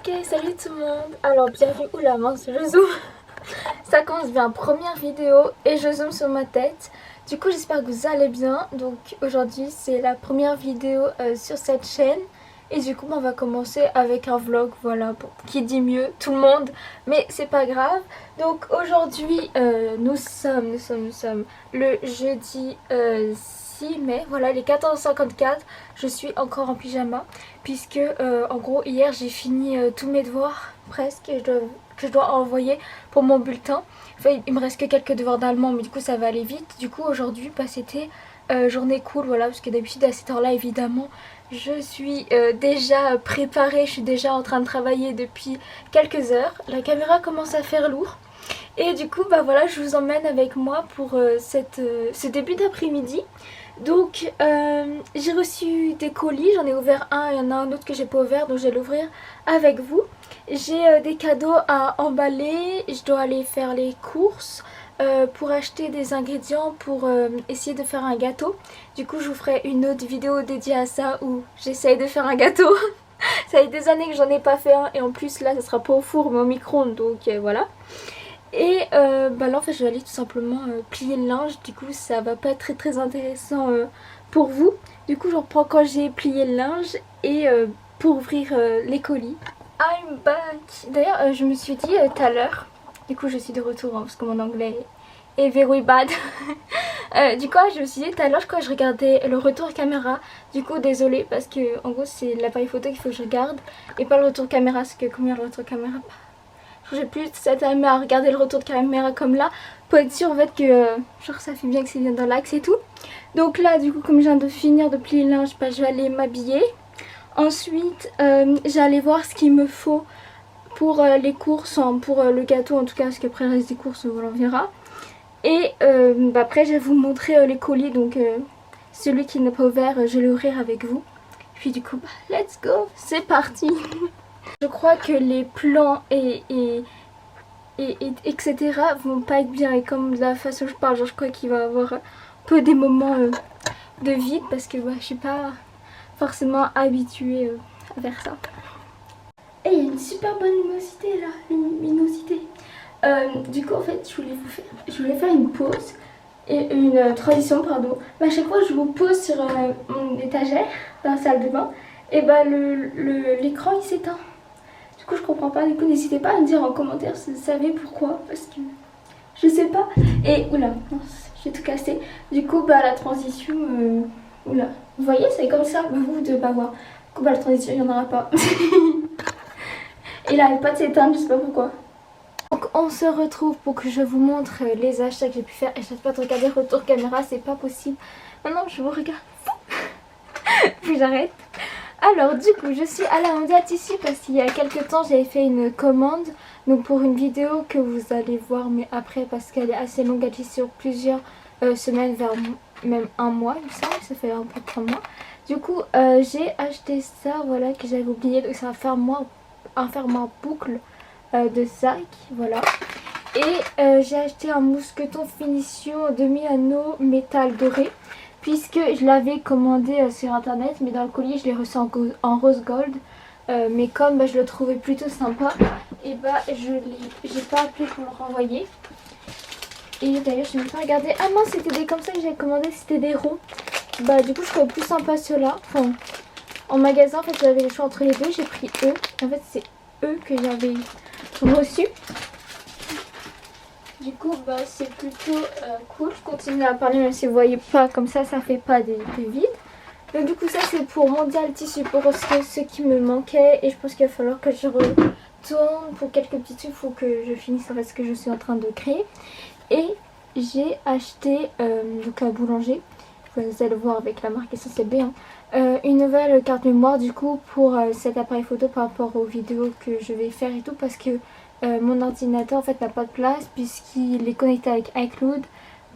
Ok, salut tout le monde. Alors bienvenue, oula mince, je zoome. Ça commence bien, première vidéo et je zoome sur ma tête. Du coup j'espère que vous allez bien. Donc aujourd'hui c'est la première vidéo sur cette chaîne. Et du coup on va commencer avec un vlog, voilà, pour qui dit mieux, tout le monde. Mais c'est pas grave. Donc aujourd'hui nous sommes le jeudi 6 mai, voilà, il est 14h54. Je suis encore en pyjama puisque en gros hier j'ai fini tous mes devoirs presque que je dois envoyer pour mon bulletin. Enfin, il me reste que quelques devoirs d'allemand mais du coup ça va aller vite. Du coup aujourd'hui bah, c'était journée cool, voilà, parce que d'habitude à cette heure là évidemment je suis déjà préparée, je suis déjà en train de travailler depuis quelques heures. La caméra commence à faire lourd. Et du coup bah voilà, je vous emmène avec moi pour ce début d'après-midi. Donc j'ai reçu des colis, j'en ai ouvert un, il y en a un autre que j'ai pas ouvert donc je vais l'ouvrir avec vous. J'ai des cadeaux à emballer, je dois aller faire les courses pour acheter des ingrédients pour essayer de faire un gâteau. Du coup je vous ferai une autre vidéo dédiée à ça où j'essaye de faire un gâteau. Ça fait des années que j'en ai pas fait un et en plus là ça sera pas au four mais au micro-ondes donc voilà. Et bah là en fait je vais aller tout simplement plier le linge, du coup ça va pas être très intéressant pour vous. Du coup je reprends quand j'ai plié le linge et pour ouvrir les colis. I'm back. D'ailleurs je me suis dit tout à l'heure, du coup je suis de retour hein, parce que mon anglais est very bad. Du coup je me suis dit tout à l'heure quand je regardais le retour caméra, du coup désolée parce que en gros c'est l'appareil photo qu'il faut que je regarde et pas le retour caméra, parce que comme il y a le retour caméra j'ai plus cette âme à regarder le retour de caméra comme là pour être sûr en fait que genre ça fait bien que c'est bien dans l'axe et tout. Donc là du coup comme je viens de finir de plier le linge, bah, je vais aller m'habiller. Ensuite j'allais voir ce qu'il me faut pour les courses, pour le gâteau en tout cas, parce qu'après le reste des courses on verra. Et bah, après je vais vous montrer les colis, donc celui qui n'est pas ouvert je vais l'ouvrir avec vous. Puis du coup bah, let's go, c'est parti. Je crois que les plans etc. vont pas être bien, et comme de la façon dont je parle, genre je crois qu'il va y avoir un peu des moments de vide parce que bah, je suis pas forcément habituée à faire ça. Et il y a une super bonne luminosité là, luminosité. Du coup en fait je voulais faire une pause et une transition pardon. Mais à chaque fois que je vous pose sur mon étagère dans la salle de bain, et bah l'écran il s'éteint. Du coup je comprends pas, du coup n'hésitez pas à me dire en commentaire si vous savez pourquoi, parce que je sais pas. Et oula, j'ai tout cassé. Du coup bah la transition, oula, vous voyez c'est comme ça, vous devez pas voir. Du coup bah la transition il n'y en aura pas. Et il n'arrête pas de s'éteindre, je sais pas pourquoi. Donc on se retrouve pour que je vous montre les achats que j'ai pu faire. Et j'arrête pas de regarder retour caméra, c'est pas possible. Maintenant je vous regarde. Puis j'arrête. Alors du coup je suis à la Mondial Tissu parce qu'il y a quelques temps j'avais fait une commande. Donc pour une vidéo que vous allez voir mais après, parce qu'elle est assez longue, elle est sur plusieurs semaines, vers même un mois il me semble, ça fait un peu de 3 mois. Du coup j'ai acheté ça, voilà, que j'avais oublié. Donc c'est un fermoir boucle de sac, voilà. Et j'ai acheté un mousqueton finition demi-anneau métal doré, puisque je l'avais commandé sur internet, mais dans le colis je l'ai reçu en rose gold. Mais comme bah, je le trouvais plutôt sympa, et bah j'ai pas appelé pour le renvoyer. Et d'ailleurs je n'ai même pas regardé. Ah mince, c'était des comme ça que j'avais commandé, c'était des ronds. Bah du coup je trouvais plus sympa ceux-là. Enfin, en magasin en fait j'avais le choix entre les deux, j'ai pris eux. En fait c'est eux que j'avais reçus. Du coup bah c'est plutôt cool. Je continue à parler même si vous voyez pas, comme ça ça fait pas des vides. Donc du coup ça c'est pour Mondial Tissu, pour ce qui me manquait. Et je pense qu'il va falloir que je retourne pour quelques petits trucs. Il faut que je finisse ce que je suis en train de créer. Et j'ai acheté donc à Boulanger, vous allez le voir avec la marque SCB, hein, une nouvelle carte mémoire du coup pour cet appareil photo par rapport aux vidéos que je vais faire et tout, parce que mon ordinateur en fait n'a pas de place puisqu'il est connecté avec iCloud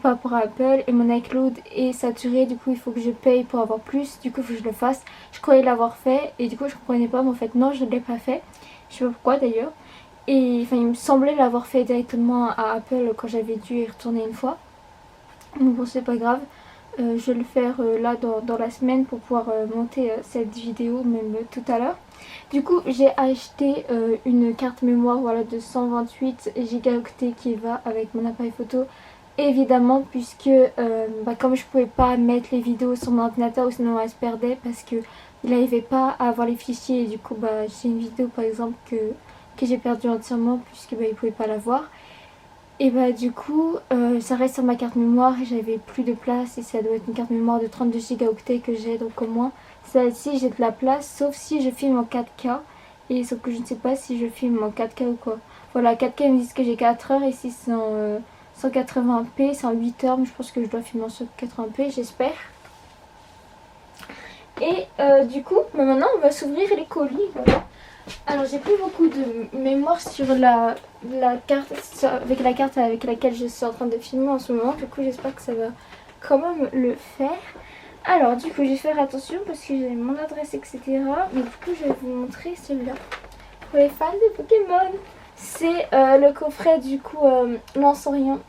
par rapport à Apple, et mon iCloud est saturé. Du coup il faut que je paye pour avoir plus, du coup il faut que je le fasse. Je croyais l'avoir fait et du coup je comprenais pas, mais en fait non, je ne l'ai pas fait. Je sais pas pourquoi d'ailleurs. Et enfin il me semblait l'avoir fait directement à Apple quand j'avais dû y retourner une fois. Donc bon c'est pas grave. Je vais le faire là dans la semaine pour pouvoir monter cette vidéo même tout à l'heure. Du coup j'ai acheté une carte mémoire voilà, de 128 gigaoctets qui va avec mon appareil photo. Évidemment puisque comme je pouvais pas mettre les vidéos sur mon ordinateur ou sinon elle se perdait parce que il n'arrivait pas à avoir les fichiers et du coup j'ai une vidéo par exemple que j'ai perdue entièrement puisque il pouvait pas la voir. Et du coup ça reste sur ma carte mémoire et j'avais plus de place et ça doit être une carte mémoire de 32 gigaoctets que j'ai, donc au moins celle-ci j'ai de la place sauf si je filme en 4K et sauf que je ne sais pas si je filme en 4K ou quoi. Voilà, 4K ils me disent que j'ai 4 heures et si c'est en 180p c'est en 8 heures mais je pense que je dois filmer en 180p, j'espère. Et du coup maintenant on va s'ouvrir les colis, voilà. Alors j'ai plus beaucoup de mémoire sur la carte avec laquelle je suis en train de filmer en ce moment. Du coup j'espère que ça va quand même le faire. Alors du coup je vais faire attention parce que j'ai mon adresse etc. Mais du coup je vais vous montrer celui-là. Pour les fans de Pokémon. C'est le coffret du coup Lansorian.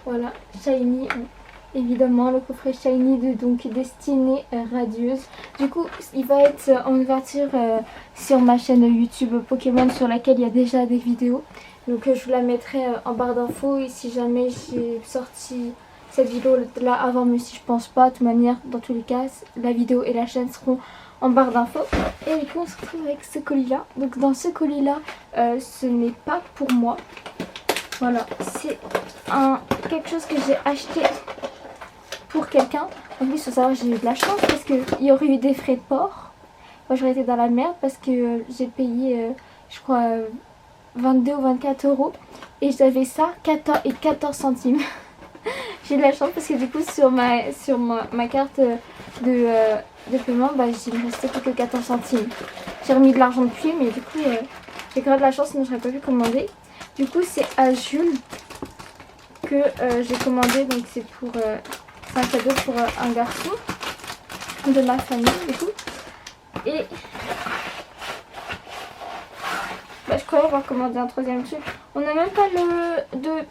Voilà, Shiny. Évidemment le coffret Shiny de donc Destinée Radieuse. Du coup il va être en ouverture sur ma chaîne YouTube Pokémon sur laquelle il y a déjà des vidéos. Donc je vous la mettrai en barre d'infos et si jamais j'ai sorti cette vidéo là avant, mais si je pense pas, de toute manière dans tous les cas la vidéo et la chaîne seront en barre d'infos. Et du coup on se retrouve avec ce colis là. Donc dans ce colis là ce n'est pas pour moi. Voilà, c'est quelque chose que j'ai acheté pour quelqu'un. En plus il faut savoir que j'ai eu de la chance parce qu'il y aurait eu des frais de port. Moi j'aurais été dans la merde parce que j'ai payé je crois 22 ou 24 euros et j'avais ça 14 centimes. J'ai eu de la chance parce que du coup sur ma carte de paiement il me restait plus que 14 centimes. J'ai remis de l'argent depuis mais du coup j'ai quand même de la chance sinon j'aurais pas pu commander. Du coup c'est à Jules que j'ai commandé, donc c'est pour c'est un cadeau pour un garçon de ma famille du coup. Et je croyais avoir commandé un troisième truc. On n'a même pas le de...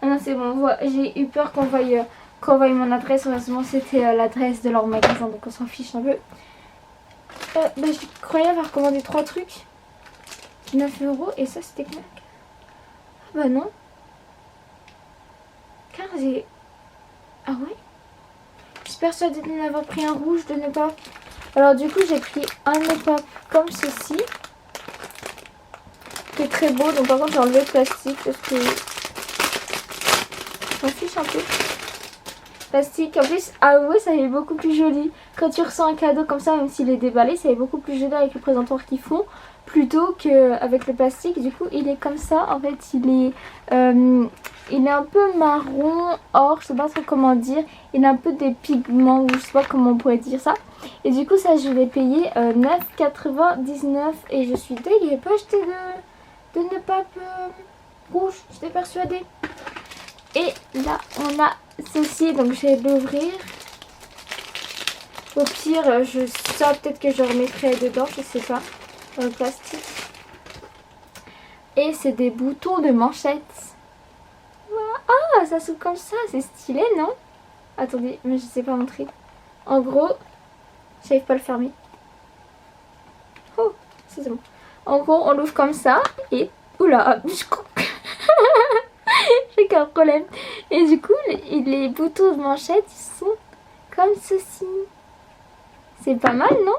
Ah non c'est bon, j'ai eu peur qu'on voie mon adresse. Heureusement c'était l'adresse de leur magasin donc on s'en fiche un peu. Je croyais avoir commandé 3 trucs. 9 euros et ça c'était combien? Ah bah non. Car j'ai... Ah ouais. Je suis persuadée de n'avoir pris un rouge de Nepap. Alors du coup j'ai pris un Nepap comme ceci. Qui est très beau. Donc par contre j'ai enlevé le plastique parce que... Je m'en fiche un peu. Plastique. En plus, ah ouais, ça est beaucoup plus joli. Quand tu ressens un cadeau comme ça, même s'il est déballé, ça est beaucoup plus joli avec le présentoir qu'ils font. Plutôt qu'avec le plastique. Du coup il est comme ça. En fait il est un peu marron, or, je sais pas trop comment dire. Il a un peu des pigments ou je sais pas comment on pourrait dire ça. Et du coup ça je l'ai payé 9,99 et je suis dégueu. J'ai pas acheté de Nepap rouge, j'étais persuadée. Et là on a ceci, donc je vais l'ouvrir. Au pire ça peut-être que je remettrai dedans, je sais pas. Dans le plastique. Et c'est des boutons de manchette. Ah, ça s'ouvre comme ça, c'est stylé, non? Attendez, mais je sais pas montrer. En gros, j'arrive pas à le fermer. Oh, c'est bon. En gros, on l'ouvre comme ça et... Oula, j'ai qu'un problème. Et du coup, les boutons de manchette, ils sont comme ceci. C'est pas mal, non?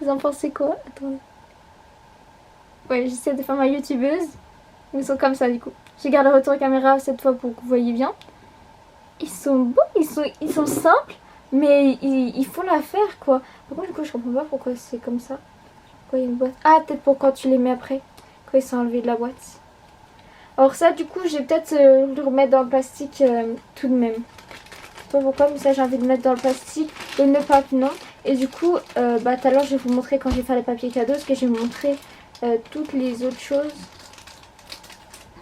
Vous en pensez quoi? Attendez. Ouais, j'essaie de faire ma youtubeuse. Ils sont comme ça du coup. Je garde le retour caméra cette fois pour que vous voyez bien. Ils sont beaux, ils sont simples, mais il faut la faire quoi. Par contre du coup je comprends pas pourquoi c'est comme ça. Pourquoi il y a une boîte? Ah peut-être pour quand tu les mets après. Quand ils sont enlevés de la boîte. Alors ça du coup je vais peut-être le remettre dans le plastique tout de même. Je sais pas pourquoi mais ça j'ai envie de mettre dans le plastique. Et ne pas non. Et du coup tout à l'heure je vais vous montrer quand je vais faire les papiers cadeaux. Parce que je vais vous montrer toutes les autres choses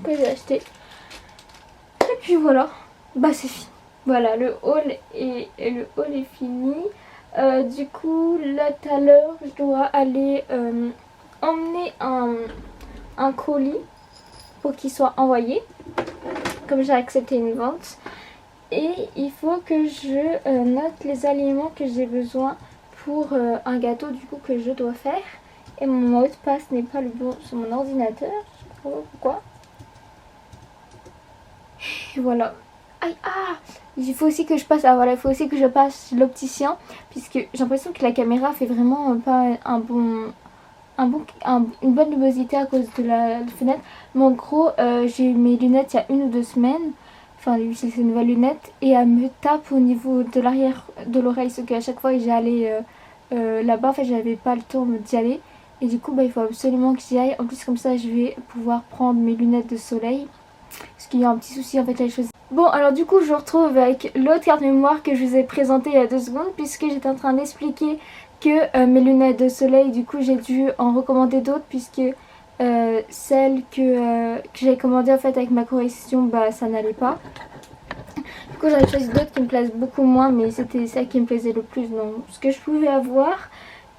que j'ai acheté. Et puis voilà, c'est fini. Voilà, le haul est fini. Du coup là tout à l'heure je dois aller emmener un colis pour qu'il soit envoyé, comme j'ai accepté une vente. Et il faut que je note les aliments que j'ai besoin pour un gâteau du coup que je dois faire. Et mon mot de passe n'est pas le bon sur mon ordinateur. Je sais pas pourquoi. Et voilà. Aïe, ah, il faut aussi que je passe. Ah voilà, il faut aussi que je passe l'opticien. Puisque j'ai l'impression que la caméra fait vraiment pas une bonne luminosité à cause de la fenêtre. Mais en gros, j'ai eu mes lunettes il y a 1 ou 2 semaines. Enfin, c'est ces nouvelles lunettes. Et elle me tape au niveau de l'arrière de l'oreille. Ce qu'à chaque fois que j'allais là-bas, en fait, j'avais pas le temps d'y aller. Et du coup, il faut absolument que j'y aille. En plus, comme ça, je vais pouvoir prendre mes lunettes de soleil. Parce qu'il y a un petit souci, en fait, là, je faisais. Bon, alors du coup, je retrouve avec l'autre carte mémoire que je vous ai présentée il y a 2 secondes. Puisque j'étais en train d'expliquer que mes lunettes de soleil, du coup, j'ai dû en recommander d'autres. Puisque celles que j'avais commandées, en fait, avec ma correction, bah, ça n'allait pas. Du coup, j'en ai choisi d'autres qui me plaisent beaucoup moins. Mais c'était celle qui me plaisait le plus dans ce que je pouvais avoir.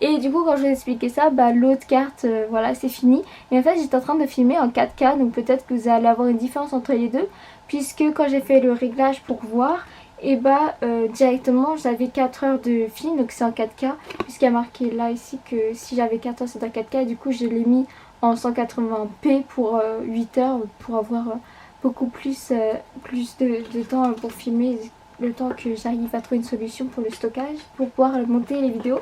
Et du coup quand je vous ai expliqué ça, bah, l'autre carte, voilà, c'est fini. Et en fait j'étais en train de filmer en 4K, donc peut-être que vous allez avoir une différence entre les deux. Puisque quand j'ai fait le réglage pour voir, et bah directement j'avais 4 heures de film, donc c'est en 4K. Puisqu'il y a marqué là ici que si j'avais 4 heures c'est en 4K. Et du coup je l'ai mis en 180p pour 8 heures pour avoir beaucoup plus de temps pour filmer. Le temps que j'arrive à trouver une solution pour le stockage, pour pouvoir monter les vidéos.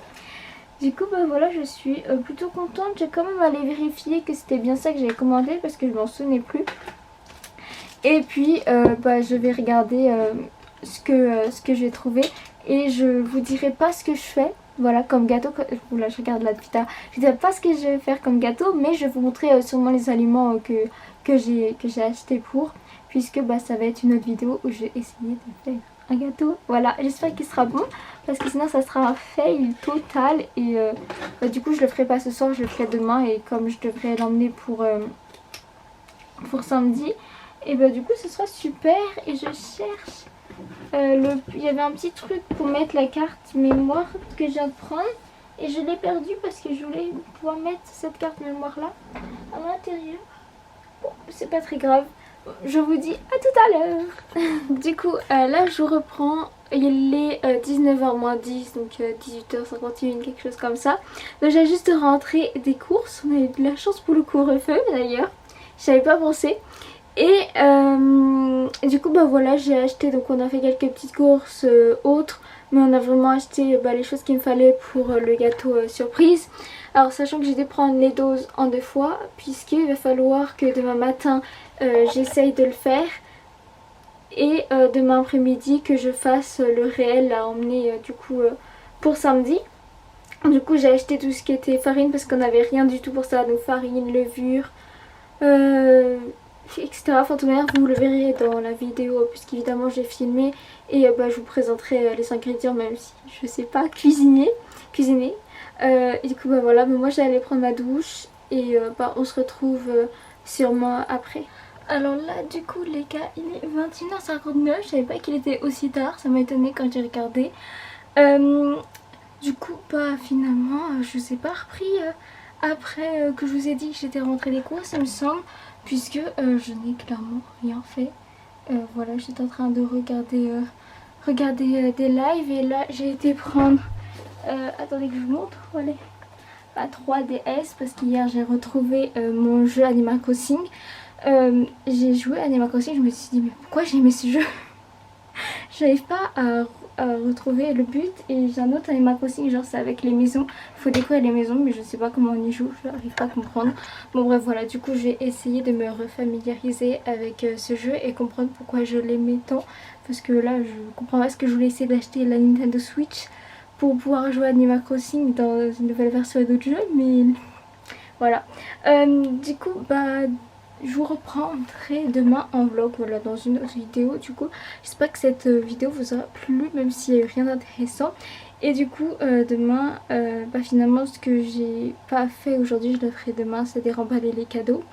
Du coup bah voilà, je suis plutôt contente. J'ai quand même allé vérifier que c'était bien ça que j'avais commandé parce que je m'en souvenais plus. Et puis bah, je vais regarder ce que j'ai trouvé. Et je vous dirai pas ce que je fais. Voilà, comme gâteau. Oula, je regarde là depuis tard. Je ne dirai pas ce que je vais faire comme gâteau. Mais je vais vous montrer sûrement les aliments que j'ai acheté pour. Puisque bah, ça va être une autre vidéo où je vais essayer de faire un gâteau. Voilà, j'espère qu'il sera bon. Parce que sinon ça sera un fail total. Et bah, du coup je le ferai pas ce soir, je le ferai demain. Et comme je devrais l'emmener pour samedi, et bah du coup ce sera super. Et je cherche il y avait un petit truc pour mettre la carte mémoire que je viens de prendre. Et je l'ai perdu parce que je voulais pouvoir mettre cette carte mémoire là à l'intérieur. Bon, c'est pas très grave. Je vous dis à tout à l'heure. Du coup là je reprends. Il est 19h moins 10, donc 18h51, quelque chose comme ça. Donc j'ai juste rentré des courses. On a eu de la chance pour le couvre-feu d'ailleurs. Je n'avais pas pensé. Et du coup bah voilà, j'ai acheté, donc on a fait quelques petites courses autres. Mais on a vraiment acheté les choses qu'il me fallait pour le gâteau surprise. Alors sachant que j'ai dû prendre les doses en 2 fois. Puisqu'il va falloir que demain matin j'essaye de le faire. Et demain après-midi que je fasse le réel à emmener du coup pour samedi. Du coup j'ai acheté tout ce qui était farine parce qu'on n'avait rien du tout pour ça. Donc farine, levure, etc. Enfin tout de même vous le verrez dans la vidéo puisqu'évidemment j'ai filmé. Et bah, je vous présenterai les ingrédients même si je sais pas cuisiner. Et du coup bah voilà, mais moi j'allais prendre ma douche. Et bah, on se retrouve sûrement après. Alors là du coup les gars, il est 21h59, je savais pas qu'il était aussi tard, ça m'a étonné quand j'ai regardé. Du coup bah finalement je vous ai pas repris après que je vous ai dit que j'étais rentrée des courses il me semble. Puisque je n'ai clairement rien fait. Voilà, j'étais en train de regarder des lives. Et là j'ai été prendre, attendez que je vous montre, voilà, à 3DS. Parce qu'hier j'ai retrouvé mon jeu Animal Crossing. J'ai joué à Animal Crossing, je me suis dit mais pourquoi j'ai aimé ce jeu. J'arrive pas à retrouver le but. Et j'ai un autre Animal Crossing, genre c'est avec les maisons. Il faut décorer les maisons mais je sais pas comment on y joue, je n'arrive pas à comprendre. Bon bref voilà, du coup je vais essayer de me refamiliariser avec ce jeu et comprendre pourquoi je l'aimais tant. Parce que là je comprends pas ce que je voulais essayer d'acheter la Nintendo Switch pour pouvoir jouer à Animal Crossing dans une nouvelle version d'autres jeux. Mais voilà, du coup bah je vous reprendrai demain en vlog, voilà, dans une autre vidéo. Du coup j'espère que cette vidéo vous aura plu, même s'il n'y a eu rien d'intéressant. Et du coup demain bah, finalement ce que j'ai pas fait aujourd'hui je le ferai demain, c'est de remballer les cadeaux.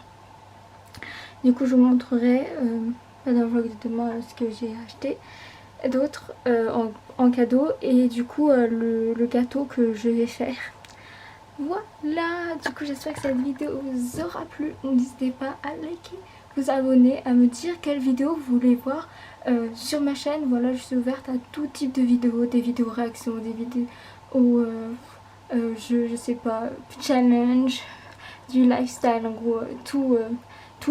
Du coup je vous montrerai dans le vlog de demain ce que j'ai acheté d'autres en cadeau. Et du coup le gâteau que je vais faire. Voilà, du coup j'espère que cette vidéo vous aura plu. N'hésitez pas à liker, vous abonner, à me dire quelle vidéo vous voulez voir sur ma chaîne. Voilà, je suis ouverte à tout type de vidéos, des vidéos réactions, des vidéos je sais pas, challenge, du lifestyle, en gros, tout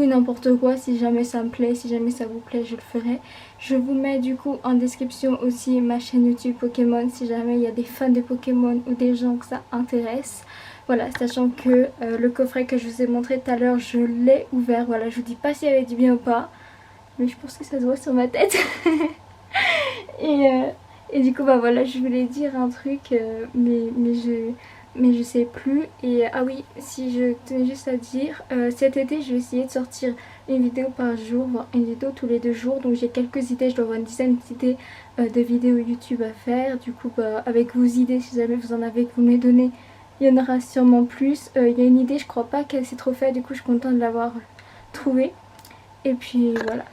et n'importe quoi. Si jamais ça me plaît, si jamais ça vous plaît, je le ferai. Je vous mets du coup en description aussi ma chaîne YouTube Pokémon si jamais il y a des fans de Pokémon ou des gens que ça intéresse. Voilà, sachant que le coffret que je vous ai montré tout à l'heure, je l'ai ouvert. Voilà, je vous dis pas s'il y avait du bien ou pas, mais je pense que ça se voit sur ma tête. et du coup bah voilà, je voulais dire un truc mais je sais plus. Et ah oui, si je tenais juste à dire, cet été je vais essayer de sortir une vidéo par jour, voire une vidéo tous les 2 jours. Donc j'ai quelques idées, je dois avoir une dizaine d'idées de vidéos YouTube à faire. Du coup bah avec vos idées, si jamais vous en avez, que vous me les donnez, il y en aura sûrement plus. Il y a une idée, je crois pas qu'elle s'est trop faite, du coup je suis contente de l'avoir trouvée. Et puis voilà,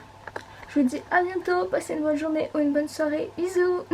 je vous dis à bientôt, passez une bonne journée ou une bonne soirée, bisous.